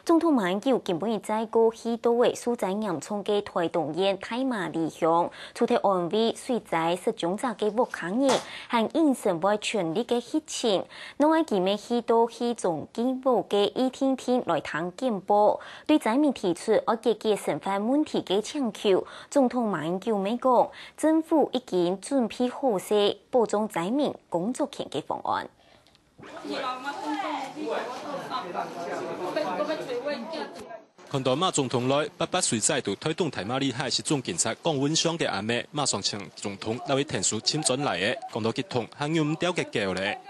总统马英九根本在过许多位所在严重嘅台东县大马里乡，出台安慰水灾失踪者嘅屋企人，和应承为全力嘅协情。另外，佢们许多起从警务嘅一天天来谈简报，对灾民提出要解决身份问题嘅请求。总统马英九咪讲，政府已经准备好些保障灾民工作权嘅方案。 看到马总统来88岁再度推动台马里海是总警察降温箱嘅阿妹，马上请总统来为田书签转来嘅，讲到激动，还有唔掉嘅叫咧。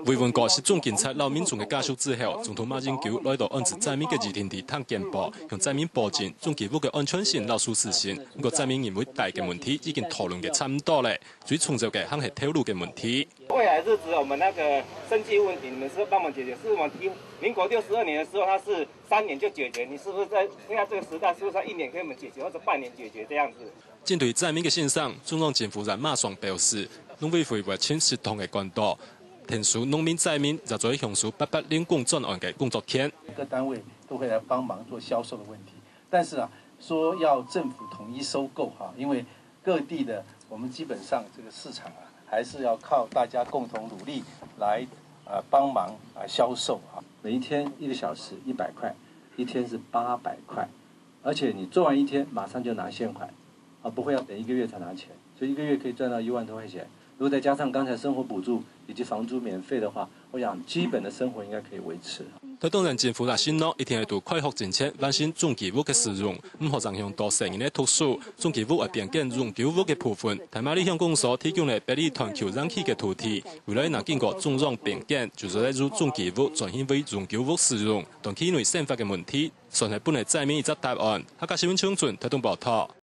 慰问过是总警察老民众嘅家属之后，总统马英九来到安置灾民嘅二天地探简报，向灾民保证总警务嘅安全性、老舒适性。不过灾民认为大嘅问题已经讨论嘅差唔多咧，最重要嘅还系铁路嘅问题。未来日子我们那个生计问题，你们是帮忙解决？是我们民国62年的时候，它是3年就解决，你是不是在现在这个时代，是不是在1年给我们解决，或者半年解决这样子？针对灾民嘅线上，中央政府人马上表示，农委会会请适当嘅管道。 田书农民灾民就做向数88领工专案嘅工作权，各单位都会来帮忙做销售的问题。但是说要政府统一收购因为各地的我们基本上这个市场还是要靠大家共同努力来帮忙销售每一天1个小时100块，一天是800块，而且你做完1天马上就拿现款不会要等1个月才拿钱，所以1个月可以赚到1万多块钱。 如果再加上刚才生活补助以及房租免费的话，我想基本的生活应该可以维持。台东县政府承诺一定会对开发政策完善总机务嘅使用，唔可影响到成人嘅特殊。总机务会变更永久务嘅部分，台马里向公所提供了百里团球燃气嘅土地，未来若经过中央变更，就是来入总机务转型为永久务使用。短期内宪法嘅问题，算系本嚟灾民一则答案。客家新闻张俊台东报道。